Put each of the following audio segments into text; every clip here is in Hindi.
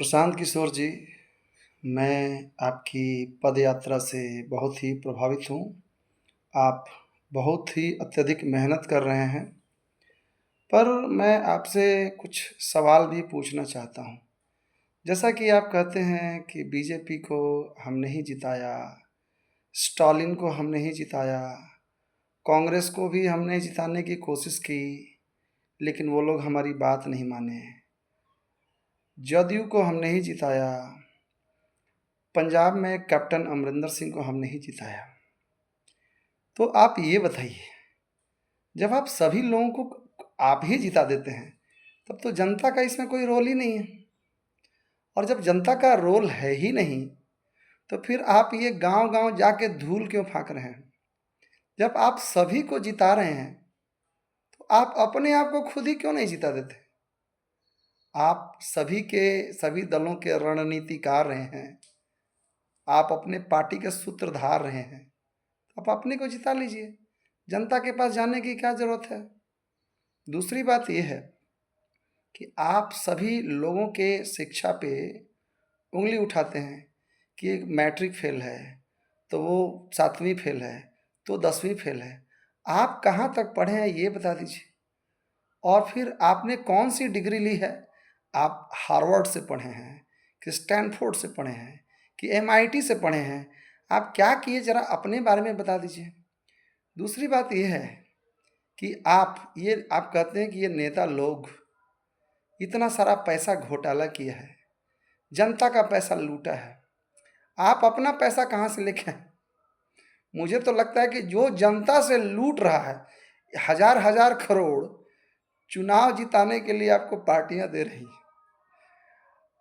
प्रशांत किशोर जी, मैं आपकी पदयात्रा से बहुत ही प्रभावित हूँ। आप बहुत ही अत्यधिक मेहनत कर रहे हैं, पर मैं आपसे कुछ सवाल भी पूछना चाहता हूँ। जैसा कि आप कहते हैं कि बीजेपी को हमने ही जिताया, स्टालिन को हमने ही जिताया, कांग्रेस को भी हमने जिताने की कोशिश की, लेकिन वो लोग हमारी बात नहीं माने। जदयू को हमने ही जिताया, पंजाब में कैप्टन अमरिंदर सिंह को हमने ही जिताया। तो आप ये बताइए, जब आप सभी लोगों को आप ही जिता देते हैं, तब तो जनता का इसमें कोई रोल ही नहीं है। और जब जनता का रोल है ही नहीं, तो फिर आप ये गांव-गांव जाके धूल क्यों फाँक रहे हैं? जब आप सभी को जिता रहे हैं, तो आप अपने आप को खुद ही क्यों नहीं जिता देते? आप सभी दलों के रणनीतिकार रहे हैं, आप अपने पार्टी के सूत्रधार रहे हैं, आप अपने को जिता लीजिए। जनता के पास जाने की क्या ज़रूरत है? दूसरी बात ये है कि आप सभी लोगों के शिक्षा पे उँगली उठाते हैं कि एक मैट्रिक फ़ेल है, तो वो 7वीं फ़ेल है, तो 10वीं फ़ेल है। आप कहाँ तक पढ़े हैं ये बता दीजिए। और फिर आपने कौन-सी डिग्री ली है? आप हार्वर्ड से पढ़े हैं, कि स्टैनफोर्ड से पढ़े हैं, कि एमआईटी से पढ़े हैं? आप क्या किए ज़रा अपने बारे में बता दीजिए। दूसरी बात ये है कि आप कहते हैं कि ये नेता लोग इतना सारा पैसा घोटाला किया है, जनता का पैसा लूटा है। आप अपना पैसा कहाँ से लेके आए? मुझे तो लगता है कि जो जनता से लूट रहा है, हज़ार-हज़ार करोड़ चुनाव जिताने के लिए आपको पार्टियां दे रही हैं।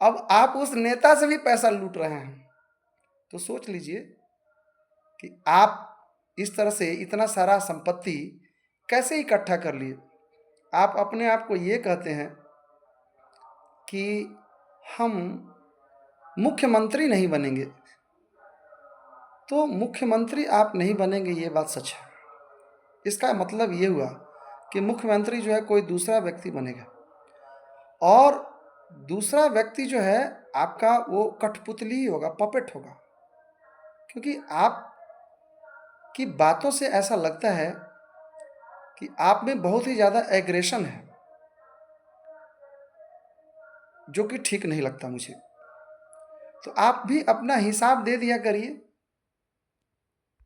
अब आप उस नेता से भी पैसा लूट रहे हैं, तो सोच लीजिए कि आप इस तरह से इतना सारा संपत्ति कैसे इकट्ठा कर लिए। आप अपने आप को ये कहते हैं कि हम मुख्यमंत्री नहीं बनेंगे, तो मुख्यमंत्री आप नहीं बनेंगे, ये बात सच है। इसका मतलब ये हुआ कि मुख्यमंत्री जो है कोई दूसरा व्यक्ति बनेगा, और दूसरा व्यक्ति जो है आपका वो कठपुतली ही होगा, पपेट होगा। क्योंकि आपकी बातों से ऐसा लगता है कि आप में बहुत ही ज़्यादा एग्रेशन है, जो कि ठीक नहीं लगता मुझे। तो आप भी अपना हिसाब दे दिया करिए।